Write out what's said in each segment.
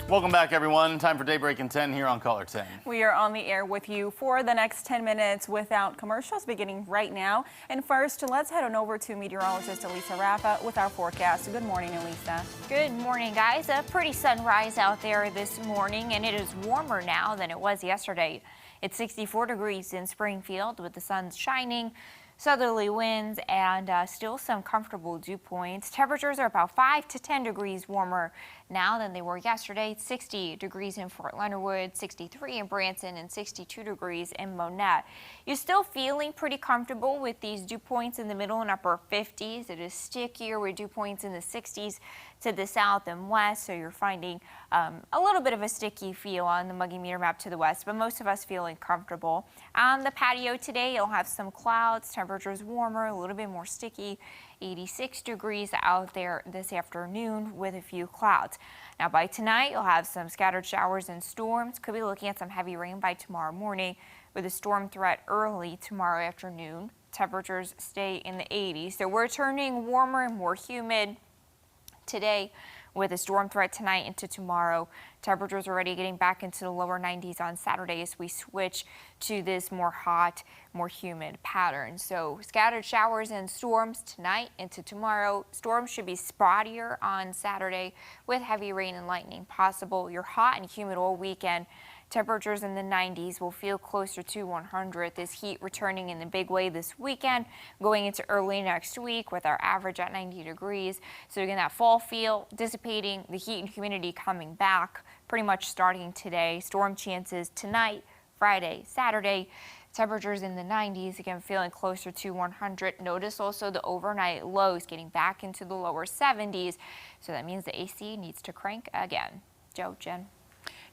Welcome back, everyone. Time for Daybreak in 10 here on Caller 10. We are on the air with you for the next 10 minutes without commercials beginning right now. And first, let's head on over to meteorologist Elisa Rafa with our forecast. Good morning, Elisa. Good morning, guys. A pretty sunrise out there this morning, and it is warmer now than it was yesterday. It's 64 degrees in Springfield with the sun shining. Southerly winds and still some comfortable dew points. Temperatures are about 5 to 10 degrees warmer now than they were yesterday. 60 degrees in Fort Leonard Wood, 63 in Branson, and 62 degrees in Monette. You're still feeling pretty comfortable with these dew points in the middle and upper 50s. It is stickier with dew points in the 60s to the south and west, so you're finding a little bit of a sticky feel on the muggy meter map to the west, but most of us feeling comfortable. On the patio today, you'll have some clouds, temperatures warmer, a little bit more sticky, 86 degrees out there this afternoon with a few clouds. Now by tonight, you'll have some scattered showers and storms. Could be looking at some heavy rain by tomorrow morning with a storm threat early tomorrow afternoon. Temperatures stay in the 80s, so we're turning warmer and more humid today with a storm threat tonight into tomorrow. Temperatures already getting back into the lower 90s on Saturday as we switch to this more hot, more humid pattern. So scattered showers and storms tonight into tomorrow. Storms should be spottier on Saturday with heavy rain and lightning possible. You're hot and humid all weekend. Temperatures in the 90s will feel closer to 100. This heat returning in the big way this weekend, going into early next week with our average at 90 degrees. So again, that fall feel dissipating, the heat and humidity coming back pretty much starting today. Storm chances tonight, Friday, Saturday. Temperatures in the 90s, again feeling closer to 100. Notice also the overnight lows getting back into the lower 70s. So that means the AC needs to crank again. Joe, Jen.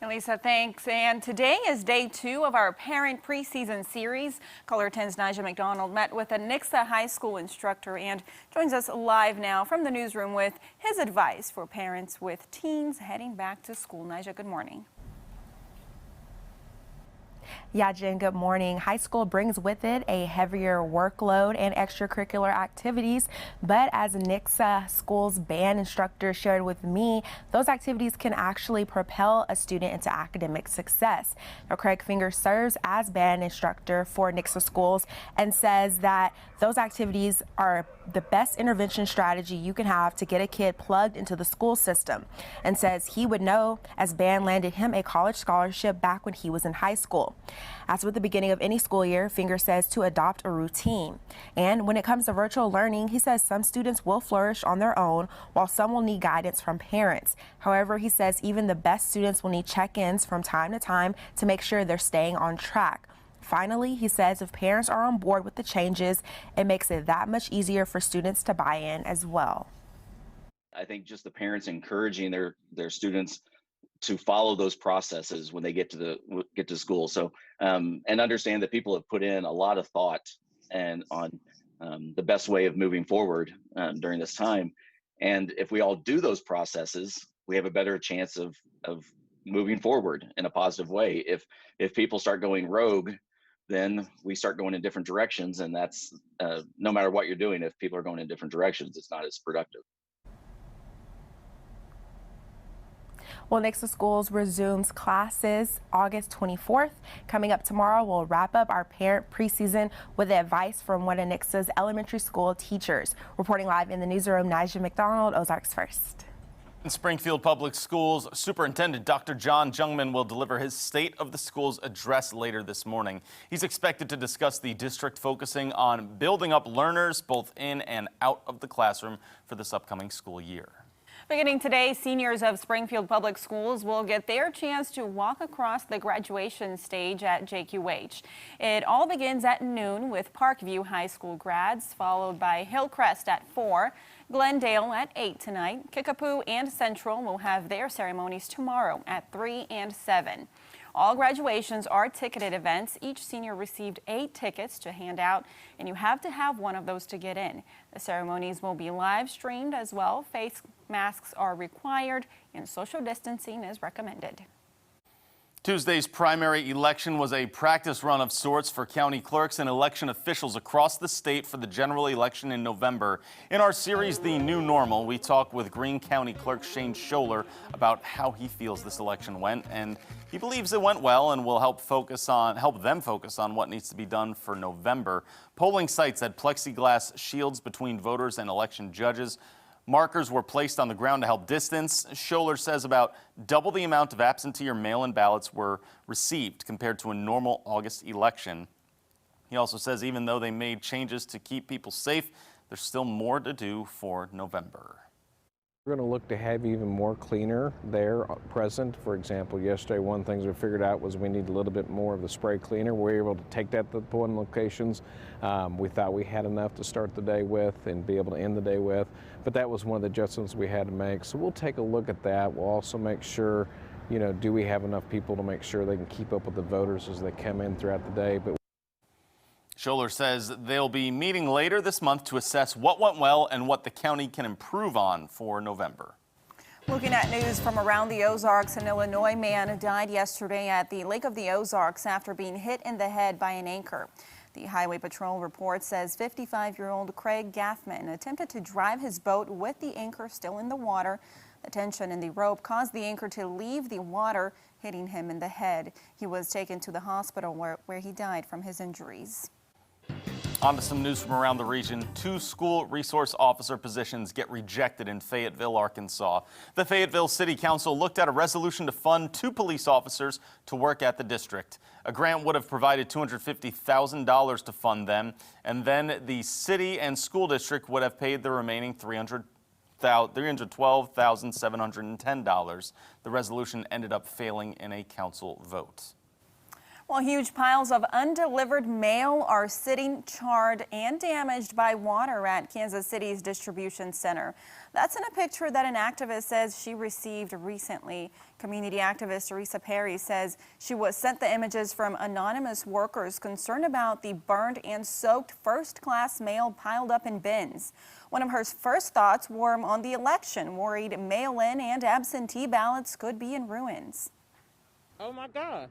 Lisa, thanks. And today is day 2 of our parent preseason series. Caller 10's Nigel McDonald met with a Nixa High School instructor and joins us live now from the newsroom with his advice for parents with teens heading back to school. Nigel, good morning. Yeah, Jen, good morning. High school brings with it a heavier workload and extracurricular activities, but as Nixa School's band instructor shared with me, those activities can actually propel a student into academic success. Now, Craig Finger serves as band instructor for Nixa Schools and says that those activities are the best intervention strategy you can have to get a kid plugged into the school system, and says he would know as band landed him a college scholarship back when he was in high school. As with the beginning of any school year, Finger says to adopt a routine. And when it comes to virtual learning, he says some students will flourish on their own while some will need guidance from parents. However, he says even the best students will need check-ins from time to time to make sure they're staying on track. Finally, he says if parents are on board with the changes, it makes it that much easier for students to buy in as well. I think just the parents encouraging their students to follow those processes when they get to school. So and understand that people have put in a lot of thought and on the best way of moving forward during this time. And if we all do those processes, we have a better chance of moving forward in a positive way. If people start going rogue, then we start going in different directions, and that's no matter what you're doing. If people are going in different directions, it's not as productive. Well, Nixa Schools resumes classes August 24th. Coming up tomorrow, we'll wrap up our parent preseason with advice from one of Nixa's elementary school teachers. Reporting live in the newsroom, Nigel McDonald, Ozarks First. In Springfield Public Schools, Superintendent Dr. John Jungman will deliver his State of the Schools address later this morning. He's expected to discuss the district focusing on building up learners both in and out of the classroom for this upcoming school year. Beginning today, seniors of Springfield Public Schools will get their chance to walk across the graduation stage at JQH. It all begins at noon with Parkview High School grads, followed by Hillcrest at 4, Glendale at 8 tonight. Kickapoo and Central will have their ceremonies tomorrow at 3 and 7. All graduations are ticketed events. Each senior received 8 tickets to hand out, and you have to have one of those to get in. The ceremonies will be live streamed as well. Face masks are required and social distancing is recommended. Tuesday's primary election was a practice run of sorts for county clerks and election officials across the state for the general election in November. In our series, The New Normal, we talk with Greene County Clerk Shane Scholler about how he feels this election went, and he believes it went well and will help them focus on what needs to be done for November. Polling sites had plexiglass shields between voters and election judges. Markers were placed on the ground to help distance. Scholler says about double the amount of absentee or mail-in ballots were received compared to a normal August election. He also says even though they made changes to keep people safe, there's still more to do for November. We're going to look to have even more cleaner there present. For example, yesterday one of the things we figured out was we need a little bit more of the spray cleaner. We were able to take that to the polling locations. We thought we had enough to start the day with and be able to end the day with, but that was one of the adjustments we had to make. So we'll take a look at that. We'll also make sure, do we have enough people to make sure they can keep up with the voters as they come in throughout the day. But Scholler says they'll be meeting later this month to assess what went well and what the county can improve on for November. Looking at news from around the Ozarks, an Illinois man died yesterday at the Lake of the Ozarks after being hit in the head by an anchor. The Highway Patrol report says 55-year-old Craig Gaffman attempted to drive his boat with the anchor still in the water. The tension in the rope caused the anchor to leave the water, hitting him in the head. He was taken to the hospital where he died from his injuries. On to some news from around the region. 2 school resource officer positions get rejected in Fayetteville, Arkansas. The Fayetteville City Council looked at a resolution to fund 2 police officers to work at the district. A grant would have provided $250,000 to fund them, and then the city and school district would have paid the remaining $312,710. The resolution ended up failing in a council vote. Well, huge piles of undelivered mail are sitting charred and damaged by water at Kansas City's distribution center. That's in a picture that an activist says she received recently. Community activist Teresa Perry says she was sent the images from anonymous workers concerned about the burned and soaked first-class mail piled up in bins. One of her first thoughts were on the election, worried mail-in and absentee ballots could be in ruins. Oh my God.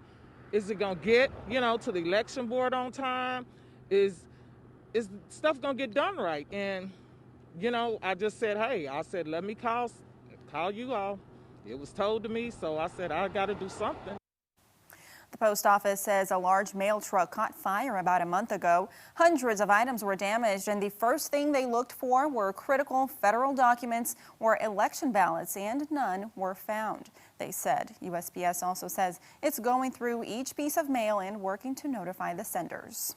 Is it gonna get, to the election board on time? Is stuff gonna get done right? And, I just said, hey, let me call you all. It was told to me, so I said, I gotta do something. The post office says a large mail truck caught fire about a month ago. Hundreds of items were damaged, and the first thing they looked for were critical federal documents or election ballots, and none were found, they said. USPS also says it's going through each piece of mail and working to notify the senders.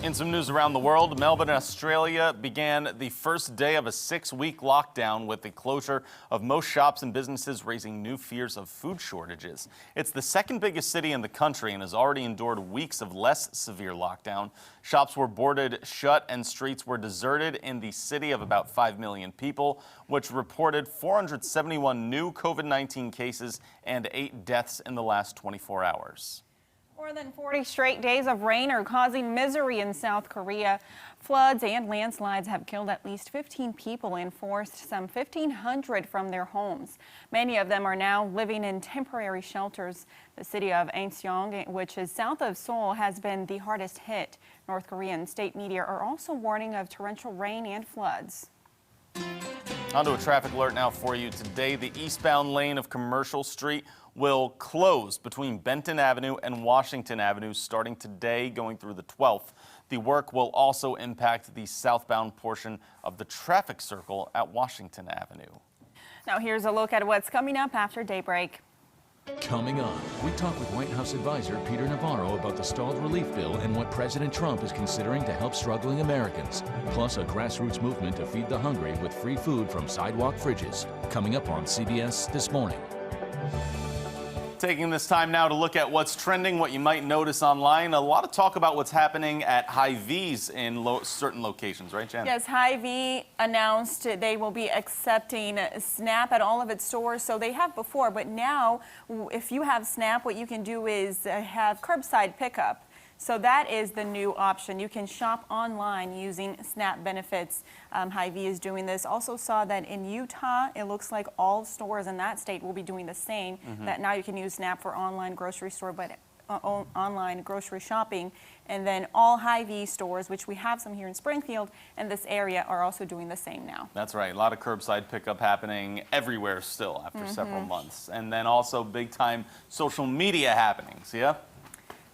In some news around the world, Melbourne, Australia began the first day of a 6-week lockdown with the closure of most shops and businesses, raising new fears of food shortages. It's the second biggest city in the country and has already endured weeks of less severe lockdown. Shops were boarded shut and streets were deserted in the city of about 5 million people, which reported 471 new COVID-19 cases and 8 deaths in the last 24 hours. More than 40 straight days of rain are causing misery in South Korea. Floods and landslides have killed at least 15 people and forced some 1,500 from their homes. Many of them are now living in temporary shelters. The city of Anseong, which is south of Seoul, has been the hardest hit. North Korean state media are also warning of torrential rain and floods. Onto a traffic alert now for you. Today, the eastbound lane of Commercial Street will close between Benton Avenue and Washington Avenue starting today going through the 12th. The work will also impact the southbound portion of the traffic circle at Washington Avenue. Now here's a look at what's coming up after daybreak. Coming on, we talk with White House advisor Peter Navarro about the stalled relief bill and what President Trump is considering to help struggling Americans. Plus, a grassroots movement to feed the hungry with free food from sidewalk fridges. Coming up on CBS This Morning. Taking this time now to look at what's trending, what you might notice online. A lot of talk about what's happening at Hy-Vee's in certain locations, right, Jen? Yes, Hy-Vee announced they will be accepting SNAP at all of its stores. So they have before, but now if you have SNAP, what you can do is have curbside pickup. So that is the new option. You can shop online using SNAP benefits. Hy-Vee is doing this. Also saw that in Utah, it looks like all stores in that state will be doing the same, that now you can use SNAP for online grocery store, but online grocery shopping. And then all Hy-Vee stores, which we have some here in Springfield and this area, are also doing the same now. That's right. A lot of curbside pickup happening everywhere still after several months. And then also big time social media happenings. Yeah?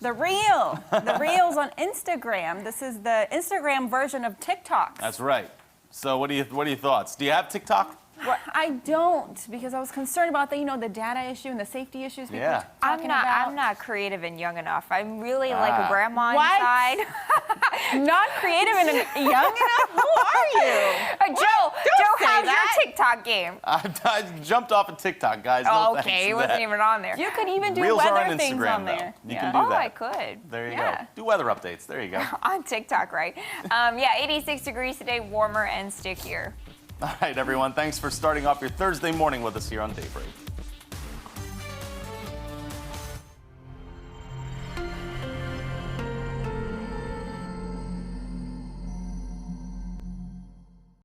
The Reels on Instagram. This is the Instagram version of TikTok. That's right. So what are your thoughts? Do you have TikTok? Well, I don't, because I was concerned about the data issue and the safety issues people are talking about. I'm not creative and young enough. I'm really like a grandma inside. Not creative and young enough? Who are you? Joe, how's your TikTok game? I jumped off of TikTok, guys. No thanks Okay, to it wasn't that. even on there. You could even do Reels are weather on things Instagram, on there. though. You can do that. I could. There you Yeah. go. Do weather updates. There you go. On TikTok, right? 86 degrees today, warmer and stickier. All right, everyone. Thanks for starting off your Thursday morning with us here on Daybreak.